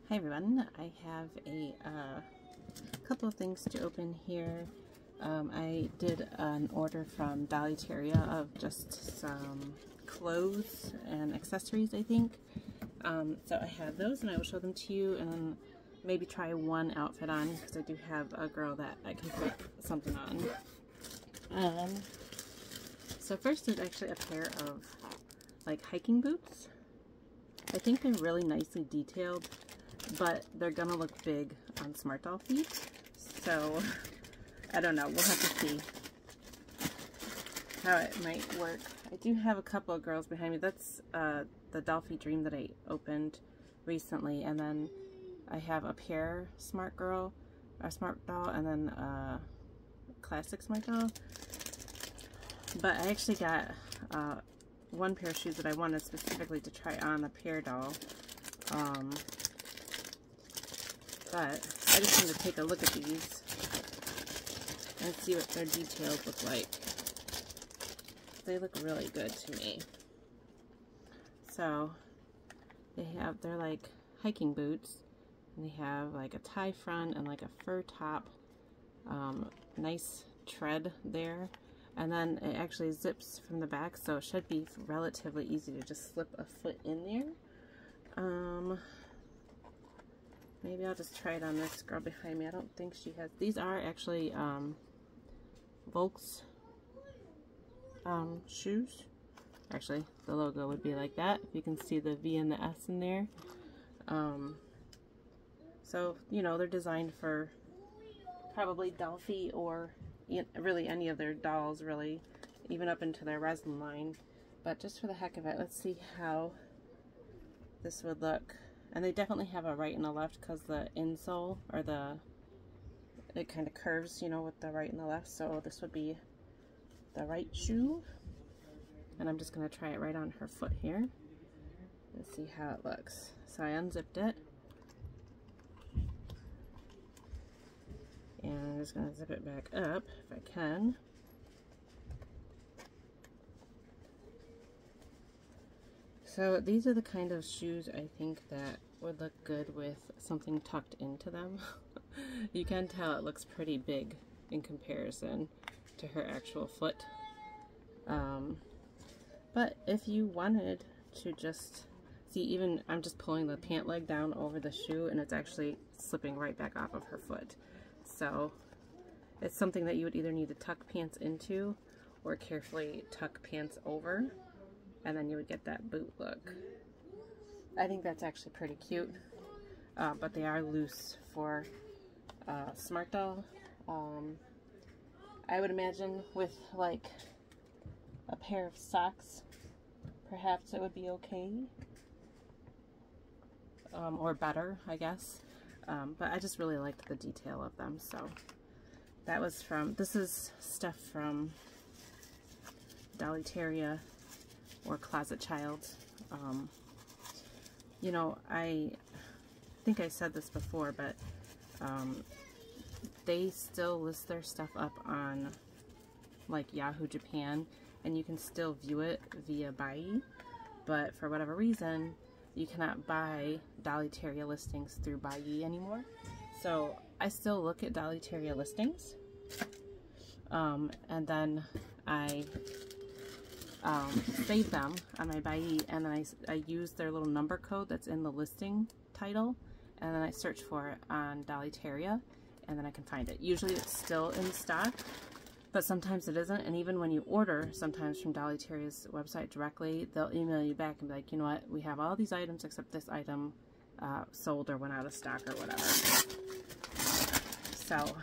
Hi everyone, I have a couple of things to open here. I did an order from Dollyteria of just some clothes and accessories, I think. So I have those and I will show them to you and then maybe try one outfit on because I do have a girl that I can put something on. So first there's actually a pair of like hiking boots. I think they're really nicely detailed, but they're gonna look big on Smart Doll feet, so I don't know, we'll have to see how it might work. I do have a couple of girls behind me. That's the Doll Feet Dream that I opened recently, and then I have a pair Smart Doll, and then a classic Smart Doll. But I actually got one pair of shoes that I wanted specifically to try on a pair doll. But I just wanted to take a look at these and see what their details look like. They look really good to me. So they're like hiking boots, and they have like a tie front and like a fur top. Nice tread there, and then it actually zips from the back, so it should be relatively easy to just slip a foot in there. Maybe I'll just try it on this girl behind me. I don't think she has. These are actually Volks shoes. Actually, the logo would be like that. You can see the V and the S in there. So, you know, they're designed for probably doll feet or really any of their dolls, really, even up into their resin line. But just for the heck of it, let's see how this would look. And they definitely have a right and a left because the insole, or it kind of curves, you know, with the right and the left. So this would be the right shoe. And I'm just going to try it right on her foot here and see how it looks. So I unzipped it. And I'm just going to zip it back up if I can. So these are the kind of shoes I think that would look good with something tucked into them. You can tell it looks pretty big in comparison to her actual foot. But if you wanted to just see, even I'm just pulling the pant leg down over the shoe and it's actually slipping right back off of her foot. So it's something that you would either need to tuck pants into or carefully tuck pants over, and then you would get that boot look. I think that's actually pretty cute, but they are loose for Smart Doll. I would imagine with like a pair of socks, perhaps it would be okay, or better, I guess. But I just really liked the detail of them, so that was from, this is stuff from Dollyteria or Closet Child. You know, I think I said this before, but they still list their stuff up on like Yahoo Japan, and you can still view it via Bai, but for whatever reason you cannot buy Dollyteria listings through Bai anymore. So I still look at Dollyteria listings, and then I save them on my Bai, and then I use their little number code that's in the listing title, and then I search for it on Dollyteria, and then I can find it. Usually it's still in stock, but sometimes it isn't, and even when you order sometimes from Dollyteria's website directly, they'll email you back and be like, you know what, we have all these items except this item sold or went out of stock or whatever. So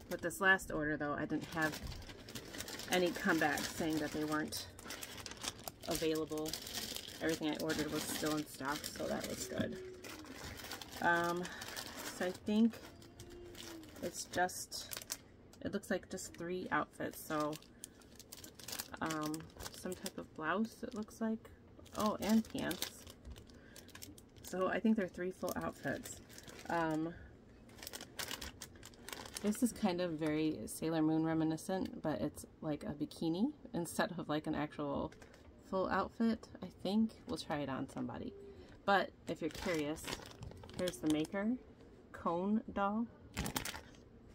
with this last order though, I didn't have any comeback saying that they weren't available. Everything I ordered was still in stock, so that was good. So I think it's just, it looks like just 3 outfits. So some type of blouse, it looks like. Oh, and pants. So I think they're 3 full outfits. This is kind of very Sailor Moon reminiscent, but it's like a bikini instead of like an actual full outfit, I think. We'll try it on somebody. But if you're curious, here's the maker, Cone Doll,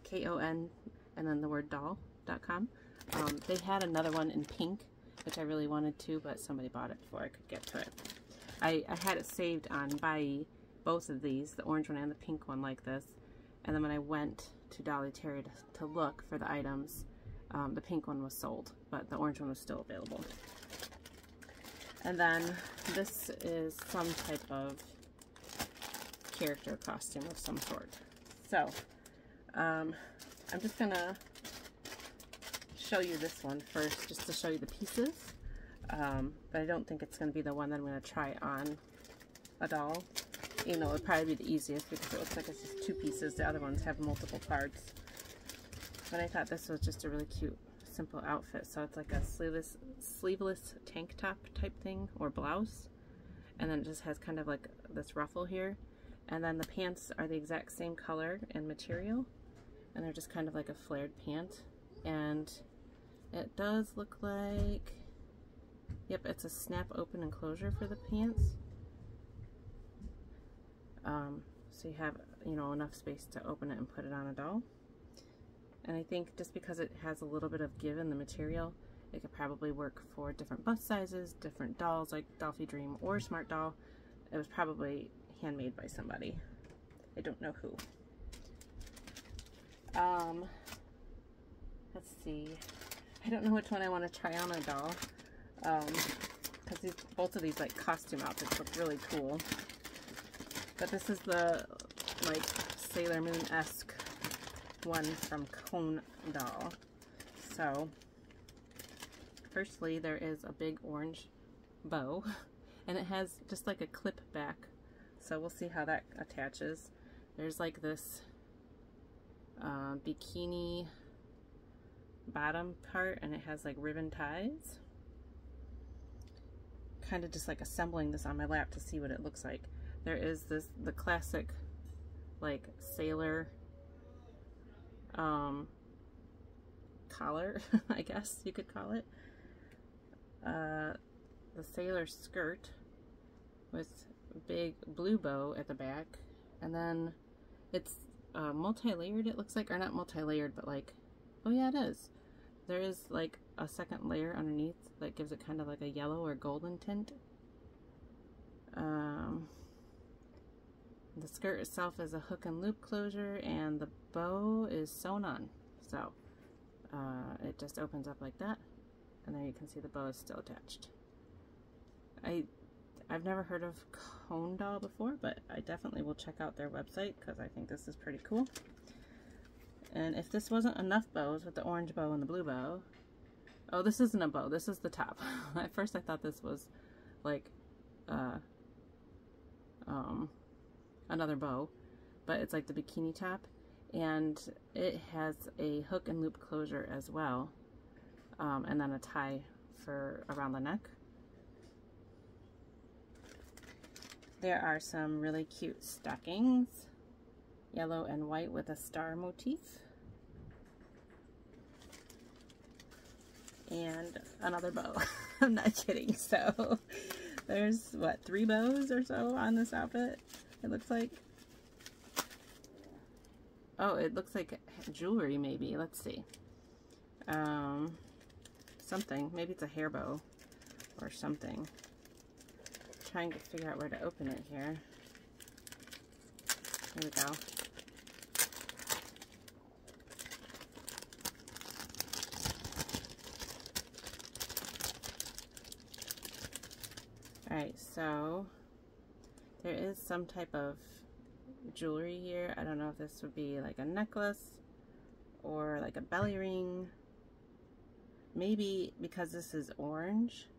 K-O-N, and then the word doll.com. They had another one in pink, which I really wanted to, but somebody bought it before I could get to it. I had it saved on Buy, both of these, the orange one and the pink one like this, and then when I went to Dollyteria to look for the items, the pink one was sold, but the orange one was still available. And then this is some type of character costume of some sort. So, I'm just gonna show you this one first, just to show you the pieces. But I don't think it's gonna be the one that I'm gonna try on a doll. You know, it'd probably be the easiest because it looks like it's just two pieces. The other ones have multiple parts. But I thought this was just a really cute, simple outfit. So it's like a sleeveless tank top type thing, or blouse. And then it just has kind of like this ruffle here. And then the pants are the exact same color and material. And they're just kind of like a flared pant. And it does look like, yep, it's a snap open enclosure for the pants. So you have, you know, enough space to open it and put it on a doll. And I think just because it has a little bit of give in the material, it could probably work for different bust sizes, different dolls like Dolphy Dream or Smart Doll. It was probably handmade by somebody. I don't know who. Let's see. I don't know which one I want to try on a doll. Because both of these like costume outfits look really cool. But this is the like Sailor Moon-esque one from Cone Doll. So, firstly, there is a big orange bow, and it has just like a clip back. So we'll see how that attaches. There's like this bikini bottom part, and it has like ribbon ties. Kind of just like assembling this on my lap to see what it looks like. There is the classic like sailor collar, I guess you could call it. The sailor skirt with a big blue bow at the back, and then it's multi-layered, it looks like, or not multi-layered, but like, oh yeah, it is. There is like a second layer underneath that gives it kind of like a yellow or golden tint. The skirt itself is a hook and loop closure, and the bow is sewn on. So it just opens up like that, and there you can see the bow is still attached. I've never heard of Cone Doll before, but I definitely will check out their website because I think this is pretty cool. And if this wasn't enough bows with the orange bow and the blue bow, oh, this isn't a bow, this is the top. At first I thought this was like another bow, but it's like the bikini top, and it has a hook and loop closure as well, and then a tie for around the neck. There are some really cute stockings, yellow and white with a star motif, and another bow. I'm not kidding. So there's what, 3 bows or so on this outfit, it looks like. Oh, it looks like jewelry maybe. Let's see. Something. Maybe it's a hair bow or something. Trying to figure out where to open it here. Here we go. Alright, so there is some type of jewelry here. I don't know if this would be like a necklace or like a belly ring. Maybe because this is orange,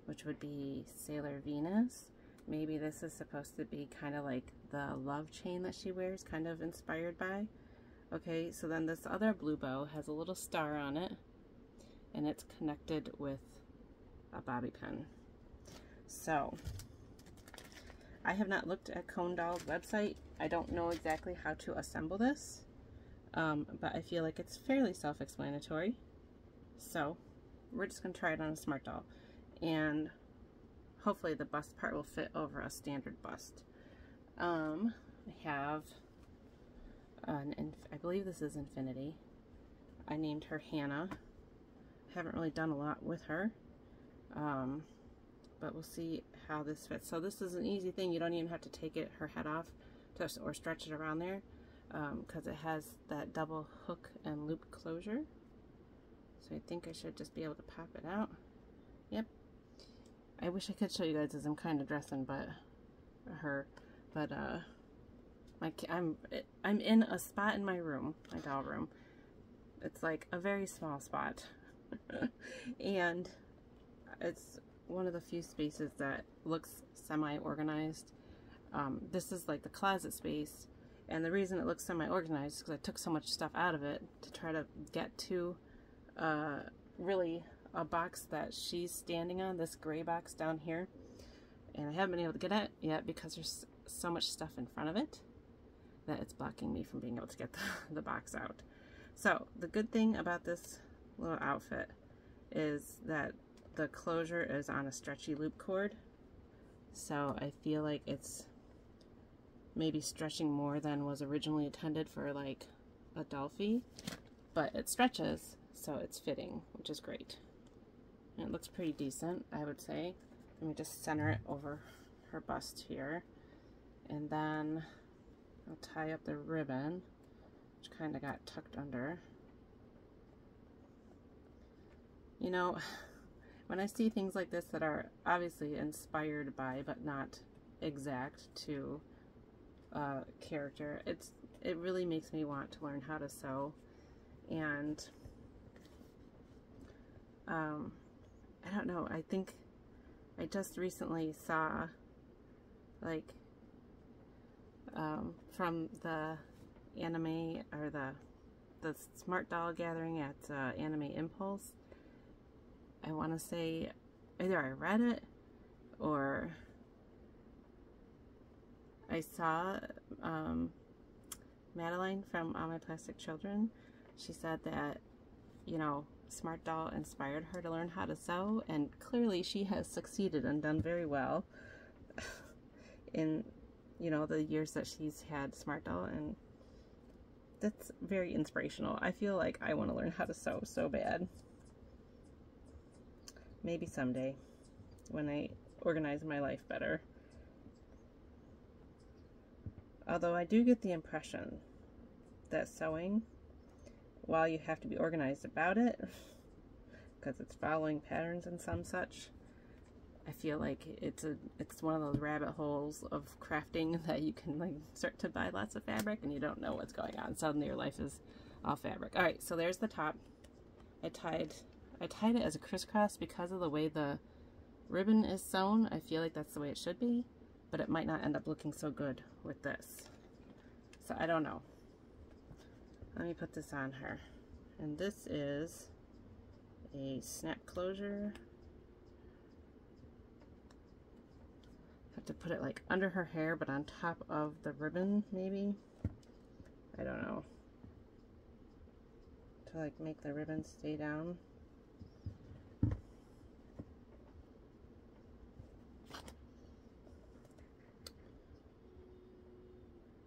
which would be Sailor Venus, maybe this is supposed to be kind of like the love chain that she wears, kind of inspired by. Okay, so then this other blue bow has a little star on it, and it's connected with a bobby pin. So, I have not looked at Cone Doll's website. I don't know exactly how to assemble this, but I feel like it's fairly self-explanatory. So, we're just going to try it on a Smart Doll, and hopefully the bust part will fit over a standard bust. I have I believe this is Infinity. I named her Hannah. Haven't really done a lot with her, but we'll see how this fits. So this is an easy thing. You don't even have to take her head off or stretch it around there, because it has that double hook and loop closure. So I think I should just be able to pop it out. Yep. I wish I could show you guys as I'm kind of dressing I'm in a spot in my room, my doll room. It's like a very small spot. And it's one of the few spaces that looks semi-organized. This is like the closet space, and the reason it looks semi-organized is because I took so much stuff out of it to try to get to really a box that she's standing on, this gray box down here, and I haven't been able to get it yet because there's so much stuff in front of it that it's blocking me from being able to get the box out. So the good thing about this little outfit is that the closure is on a stretchy loop cord, so I feel like it's maybe stretching more than was originally intended for like a Dolphy, but it stretches, so it's fitting, which is great. And it looks pretty decent, I would say. Let me just center it over her bust here, and then I'll tie up the ribbon, which kind of got tucked under. You know, when I see things like this that are obviously inspired by but not exact to character, it really makes me want to learn how to sew. And I don't know, I think I just recently saw, like, from the anime, or the Smart Doll gathering at Anime Impulse, I want to say either I read it or I saw Madeline from All My Plastic Children. She said that, you know, Smart Doll inspired her to learn how to sew, and clearly she has succeeded and done very well in, you know, the years that she's had Smart Doll, and that's very inspirational. I feel like I want to learn how to sew so bad. Maybe someday when I organize my life better. Although I do get the impression that sewing, while you have to be organized about it, because it's following patterns and some such, I feel like it's one of those rabbit holes of crafting that you can like start to buy lots of fabric and you don't know what's going on. Suddenly your life is all fabric. All right, so there's the top. I tied it as a crisscross because of the way the ribbon is sewn. I feel like that's the way it should be, but it might not end up looking so good with this. So I don't know. Let me put this on her. And this is a snap closure. Have to put it like under her hair, but on top of the ribbon, maybe. I don't know. To like make the ribbon stay down.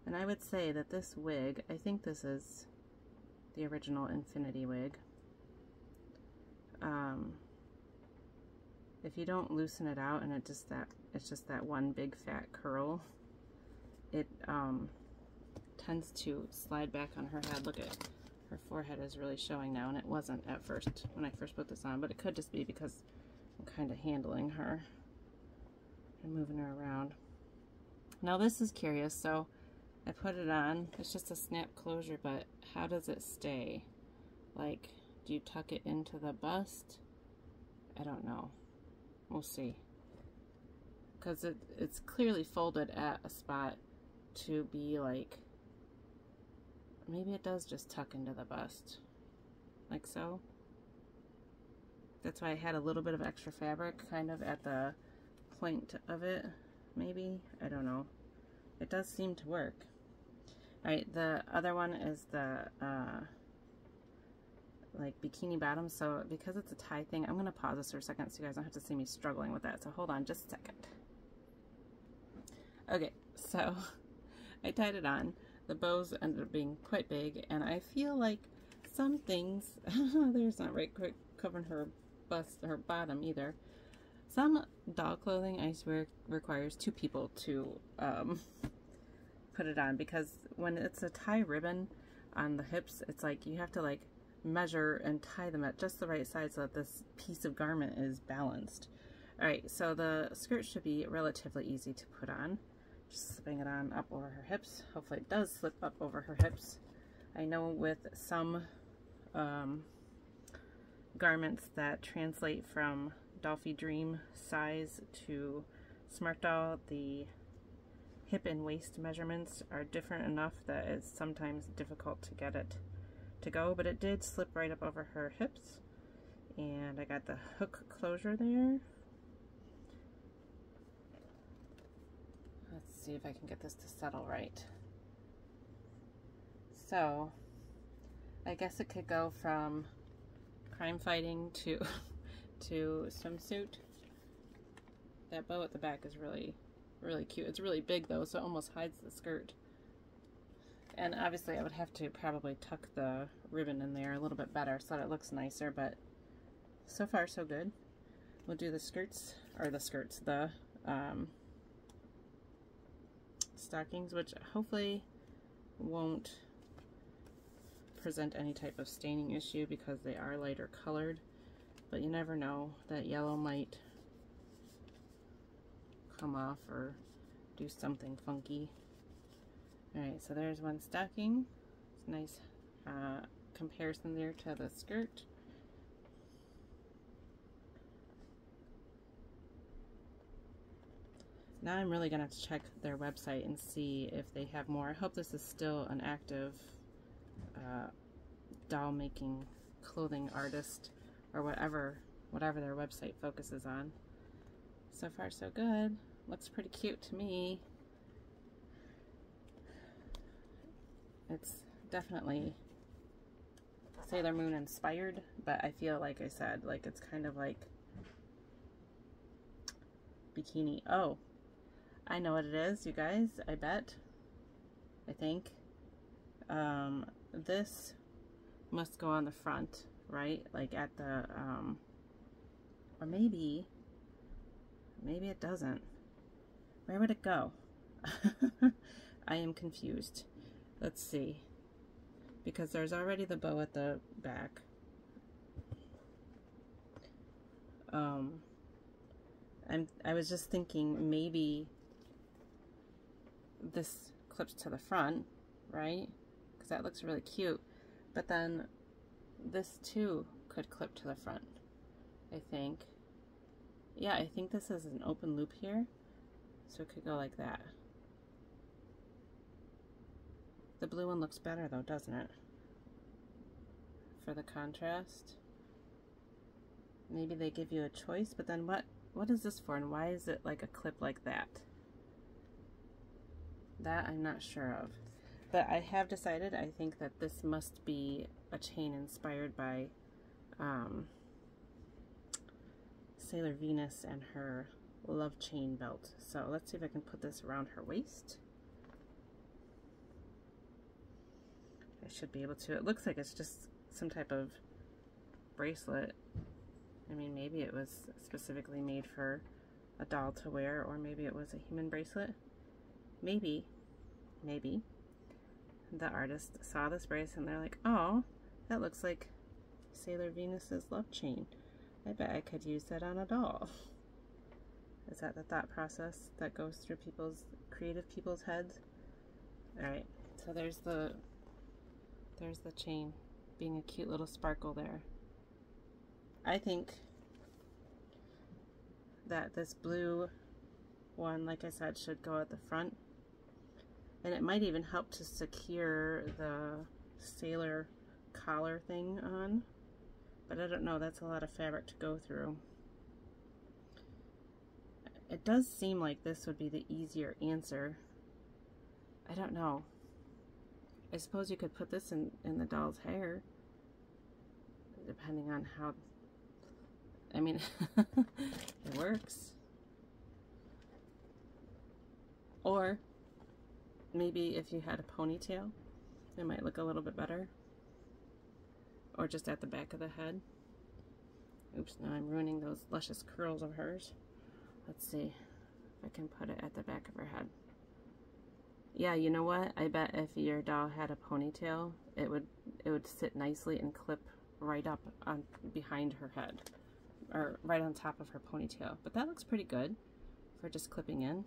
And I would say that this wig, I think this is the original Infinity wig. If you don't loosen it out and it's just that one big fat curl, it tends to slide back on her head. Look at her forehead is really showing now, and it wasn't at first when I first put this on, but it could just be because I'm kind of handling her and moving her around. Now this is curious, so I put it on. It's just a snap closure, but how does it stay? Like, do you tuck it into the bust? I don't know. We'll see. Because it's clearly folded at a spot to be like, maybe it does just tuck into the bust. Like so. That's why I had a little bit of extra fabric kind of at the point of it. Maybe. I don't know. It does seem to work. Alright, the other one is the like bikini bottom. So because it's a tie thing, I'm going to pause this for a second so you guys don't have to see me struggling with that. So hold on just a second. Okay, so I tied it on. The bows ended up being quite big, and I feel like some things, there's not right quick covering her bust, her bottom either. Some doll clothing, I swear, requires 2 people to put it on, because when it's a tie ribbon on the hips, it's like you have to like measure and tie them at just the right size so that this piece of garment is balanced. Alright, so the skirt should be relatively easy to put on. Just slipping it on up over her hips. Hopefully it does slip up over her hips. I know with some garments that translate from Dolphy Dream size to Smart Doll, the hip and waist measurements are different enough that it's sometimes difficult to get it to go, but it did slip right up over her hips, and I got the hook closure there. Let's see if I can get this to settle right. So I guess it could go from crime fighting to swimsuit. That bow at the back is really cute. It's really big though, so it almost hides the skirt. And obviously I would have to probably tuck the ribbon in there a little bit better so that it looks nicer, but so far so good. We'll do the skirts, or the stockings, which hopefully won't present any type of staining issue because they are lighter colored, but you never know, that yellow might come off or do something funky. Alright, so there's one stocking. It's a nice comparison there to the skirt. Now I'm really going to have to check their website and see if they have more. I hope this is still an active doll making clothing artist, or whatever their website focuses on. So far so good. Looks pretty cute to me. It's definitely Sailor Moon inspired, but I feel, like I said, like it's kind of like bikini. Oh, I know what it is, you guys, I bet. I think. This must go on the front, right? Like at the, or maybe it doesn't. Where would it go? I am confused. Let's see. Because there's already the bow at the back. I was just thinking maybe this clips to the front, right? Because that looks really cute. But then this too could clip to the front, I think. Yeah, I think this is an open loop here, so it could go like that. The blue one looks better though, doesn't it? For the contrast. Maybe they give you a choice, but then what is this for, and why is it like a clip like that? That I'm not sure of. But I have decided, I think that this must be a chain inspired by Sailor Venus and her love chain belt. So let's see if I can put this around her waist. I should be able to. It looks like it's just some type of bracelet. I mean, maybe it was specifically made for a doll to wear, or maybe it was a human bracelet. Maybe the artist saw this bracelet and they're like, oh, that looks like Sailor Venus's love chain. I bet I could use that on a doll. Is that the thought process that goes through creative people's heads? Alright, so there's the chain being a cute little sparkle there. I think that this blue one, like I said, should go at the front. And it might even help to secure the sailor collar thing on. But I don't know, that's a lot of fabric to go through. It does seem like this would be the easier answer. I don't know. I suppose you could put this in the doll's hair, depending on how, I mean, it works. Or maybe if you had a ponytail, it might look a little bit better. Or just at the back of the head. Oops, now I'm ruining those luscious curls of hers. Let's see if I can put it at the back of her head. Yeah, you know what? I bet if your doll had a ponytail, it would sit nicely and clip right up on behind her head, or right on top of her ponytail. But that looks pretty good for just clipping in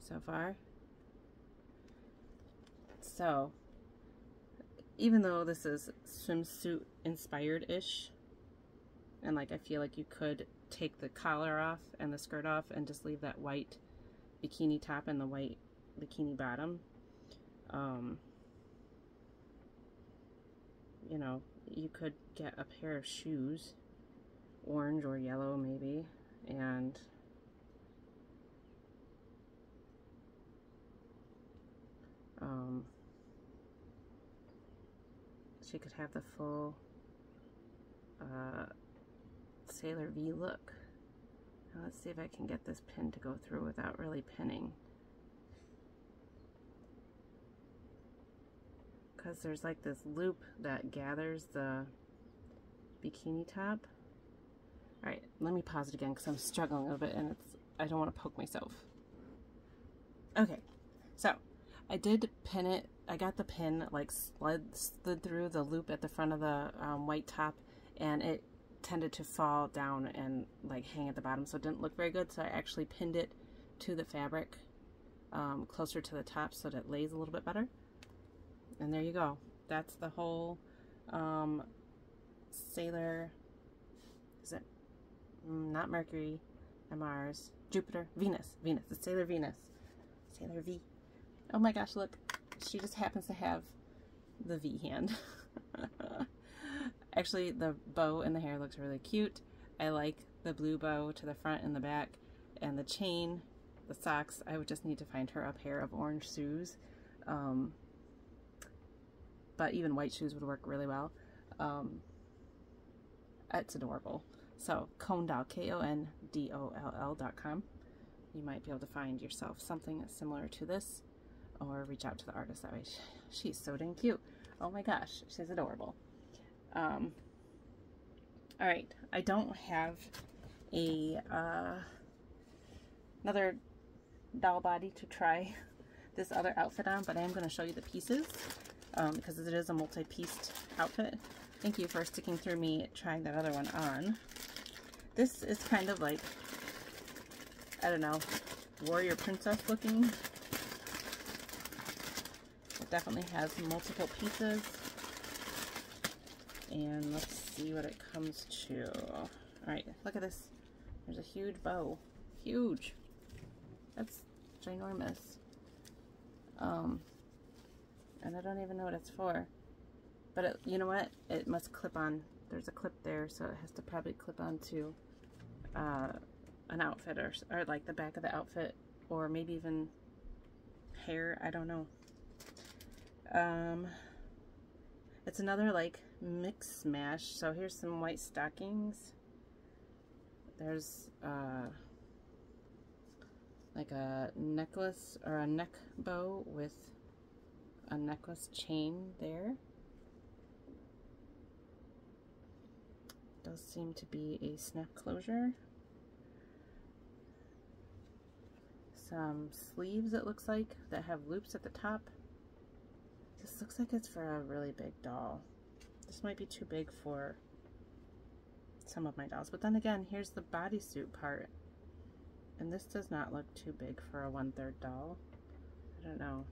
so far. So, even though this is swimsuit inspired-ish, and like I feel like you could take the collar off and the skirt off and just leave that white bikini top and the white bikini bottom, you know, you could get a pair of shoes, orange or yellow maybe, and she could have the full Sailor V look. Now let's see if I can get this pin to go through without really pinning. Because there's like this loop that gathers the bikini top. Alright, let me pause it again because I'm struggling a little bit and I don't want to poke myself. Okay, so I did pin it. I got the pin like slid through the loop at the front of the white top, and it tended to fall down and like hang at the bottom, so it didn't look very good. So I actually pinned it to the fabric closer to the top so that it lays a little bit better. And there you go. That's the whole Sailor, is it not Mercury and Mars, Jupiter, Venus, it's Sailor Venus, Sailor V. Oh my gosh, look, she just happens to have the V hand. Actually, the bow in the hair looks really cute. I like the blue bow to the front and the back, and the chain, the socks. I would just need to find her a pair of orange shoes. But even white shoes would work really well. It's adorable. So, Kondoll, KONDOLL.com. You might be able to find yourself something similar to this, or reach out to the artist that way. She's so dang cute. Oh my gosh, she's adorable. Alright, I don't have a another doll body to try this other outfit on, but I am going to show you the pieces because it is a multi-pieced outfit. Thank you for sticking through me trying that other one on. This is kind of like, I don't know, warrior princess looking. It definitely has multiple pieces. And let's see what it comes to. Alright, look at this. There's a huge bow. Huge. That's ginormous. And I don't even know what it's for. But it, you know what? It must clip on. There's a clip there, so it has to probably clip onto an outfit or like the back of the outfit, or maybe even hair. I don't know. It's another like mix smash. So here's some white stockings. There's like a necklace or a neck bow with a necklace chain there. Does seem to be a snap closure. Some sleeves, it looks like, that have loops at the top. This looks like it's for a really big doll. This might be too big for some of my dolls, but then again, here's the bodysuit part, and this does not look too big for a 1/3 doll. I don't know.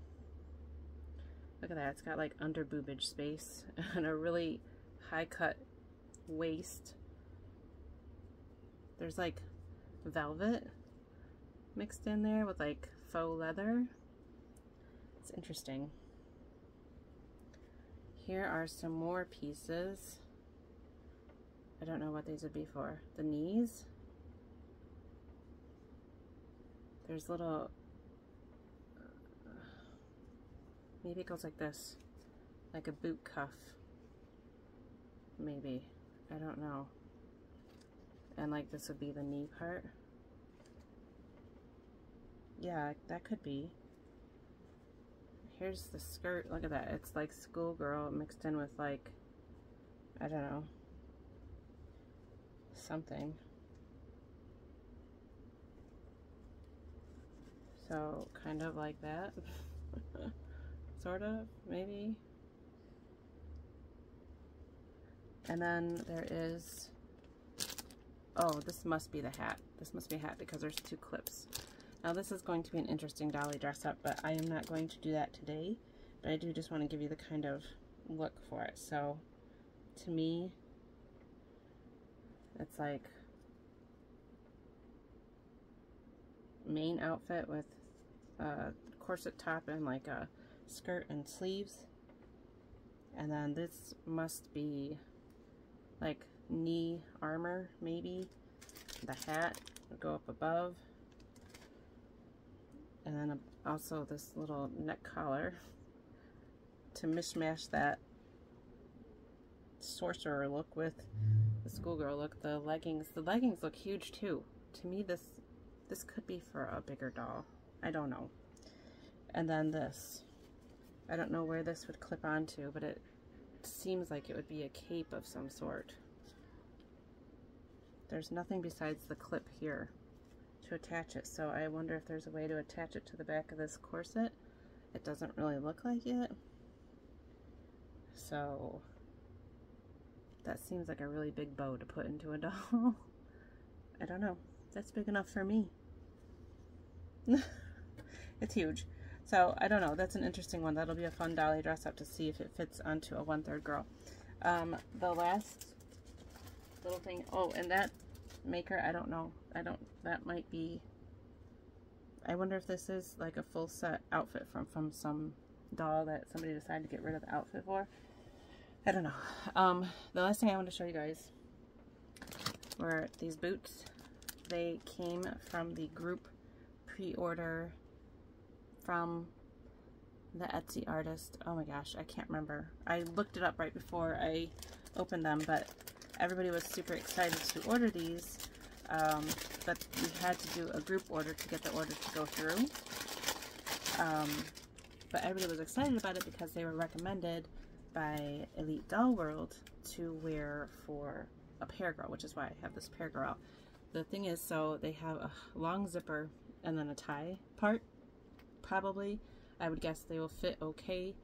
Look at that, it's got like under boobage space and a really high cut waist. There's like velvet mixed in there with like faux leather. It's interesting. Here are some more pieces. I don't know what these would be for. The knees. There's little, maybe it goes like this, like a boot cuff. Maybe. I don't know. And like this would be the knee part. Yeah, that could be. here's the skirt. Look at that. It's like schoolgirl mixed in with like, I don't know, something. So kind of like that. Sort of, maybe. And then there is, oh, this must be the hat. This must be a hat because there's 2 clips. Now this is going to be an interesting dolly dress up, but I am not going to do that today. But I do just want to give you the kind of look for it. So to me, it's like main outfit with a corset top and like a skirt and sleeves. And then this must be like knee armor, maybe. The hat would go up above. And then also this little neck collar to mishmash that sorcerer look with the schoolgirl look. The leggings look huge too. To me, this could be for a bigger doll. I don't know. And then this, I don't know where this would clip onto, but it seems like it would be a cape of some sort. There's nothing besides the clip here to attach it, so I wonder if there's a way to attach it to the back of this corset. It doesn't really look like it, so that seems like a really big bow to put into a doll. I don't know, that's big enough for me. It's huge. So I don't know, that's an interesting one. That'll be a fun dolly dress up to see if it fits onto a 1/3 girl. The last little thing, oh, and that maker, I don't know, that might be, I wonder if this is like a full set outfit from some doll that somebody decided to get rid of the outfit for. I don't know. The last thing I want to show you guys were these boots. They came from the group pre-order from the Etsy artist. Oh my gosh, I can't remember. I looked it up right before I opened them, but everybody was super excited to order these, but we had to do a group order to get the order to go through. But everybody was excited about it because they were recommended by Elite Doll World to wear for a pear girl, which is why I have this pear girl. The thing is, so they have a long zipper and then a tie part. Probably, I would guess they will fit okay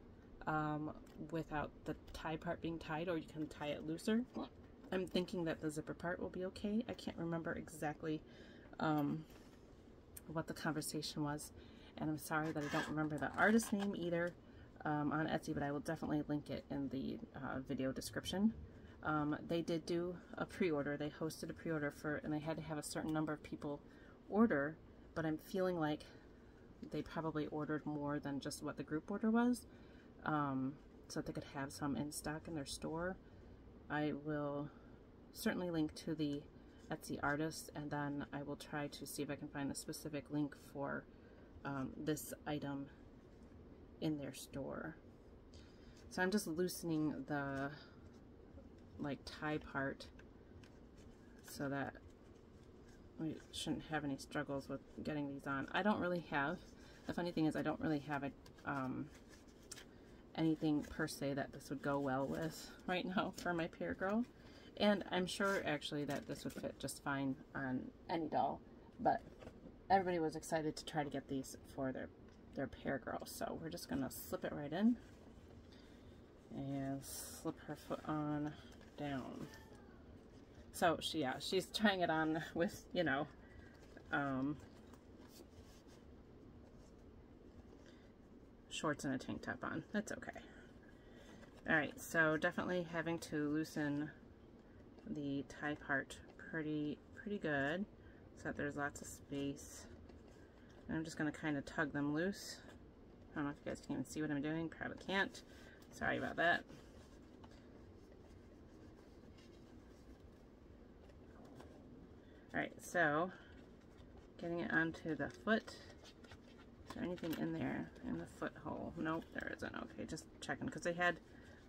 without the tie part being tied, or you can tie it looser. I'm thinking that the zipper part will be okay. I can't remember exactly what the conversation was, and I'm sorry that I don't remember the artist name either on Etsy, but I will definitely link it in the video description. They did do a pre-order. They hosted a pre-order and they had to have a certain number of people order, but I'm feeling like they probably ordered more than just what the group order was, so that they could have some in stock in their store. I will certainly link to the Etsy artist, and then I will try to see if I can find a specific link for this item in their store. So I'm just loosening the like tie part so that we shouldn't have any struggles with getting these on. I don't really have, the funny thing is I don't really have anything per se that this would go well with right now for my pear girl. And I'm sure actually that this would fit just fine on any doll, but everybody was excited to try to get these for their pear girl. So we're just gonna slip it right in and slip her foot on down. So she's trying it on with, you know, shorts and a tank top on. That's okay. Alright, so definitely having to loosen the tie part pretty good so that there's lots of space. And I'm just going to kind of tug them loose. I don't know if you guys can even see what I'm doing. Probably can't. Sorry about that. Alright, so getting it onto the foot. Is there anything in there in the foot hole? Nope, there isn't. Okay, just checking, because they had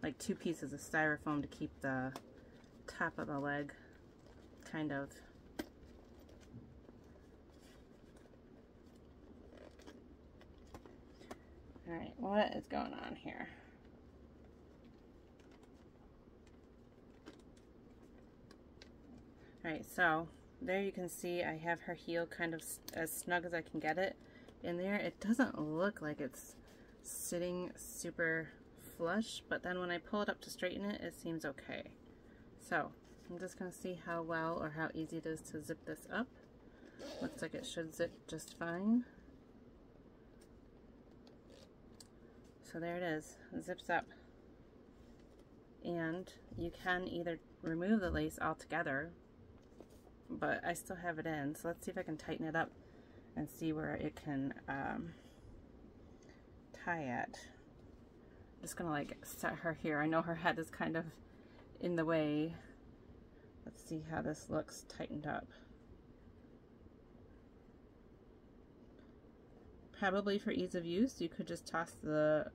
like 2 pieces of styrofoam to keep the top of the leg kind of Alright, what is going on here? Alright, so there you can see I have her heel kind of as snug as I can get it in there. It doesn't look like it's sitting super flush, but then when I pull it up to straighten it, it seems okay. So I'm just going to see how well or how easy it is to zip this up. Looks like it should zip just fine. So there it is, it zips up. And you can either remove the lace altogether, but I still have it in, so let's see if I can tighten it up and see where it can tie at. I'm just gonna like set her here. I know her head is kind of in the way. Let's see how this looks tightened up. Probably for ease of use, you could just toss the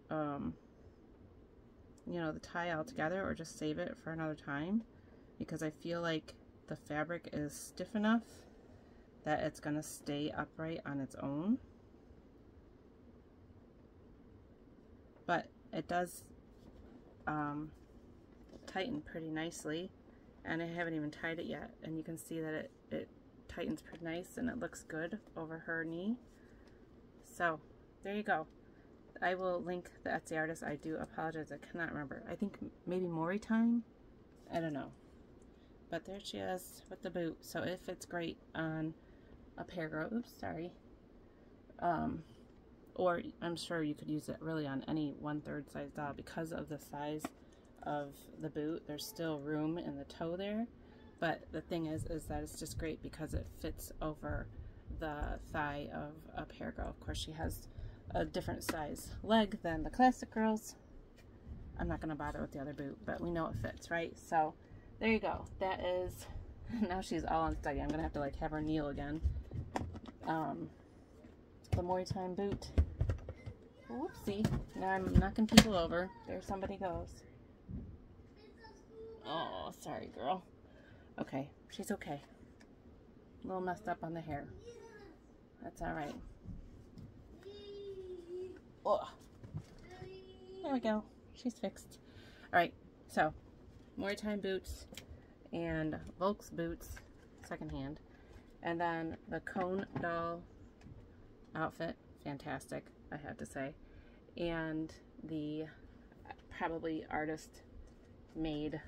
you know, the tie all together, or just save it for another time, because I feel like the fabric is stiff enough that it's gonna stay upright on its own. But it does tighten pretty nicely, and I haven't even tied it yet, and you can see that it tightens pretty nice and it looks good over her knee. So there you go. I will link the Etsy artist. I do apologize, I cannot remember. I think maybe Moritime? I don't know. But there she is with the boot. So it fits great on a pair of, oops, sorry. Or I'm sure you could use it really on any 1/3 size doll because of the size of the boot. There's still room in the toe there. But the thing is that it's just great because it fits over the thigh of a pair girl. Of course, she has a different size leg than the classic girls. I'm not going to bother with the other boot, but we know it fits, right? So there you go. That is, now she's all unsteady. I'm going to have to like have her kneel again. The Moritime boot. Whoopsie. Now I'm knocking people over. There somebody goes. Oh, sorry girl. Okay, she's okay. A little messed up on the hair. That's alright. Oh, there we go. She's fixed. Alright, so Moritime boots and Volks boots, secondhand. And then the cone doll outfit, fantastic, I have to say. And the probably artist made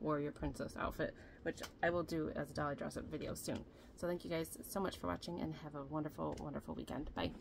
warrior princess outfit, which I will do as a dolly dress up video soon. So thank you guys so much for watching, and have a wonderful, wonderful weekend. Bye.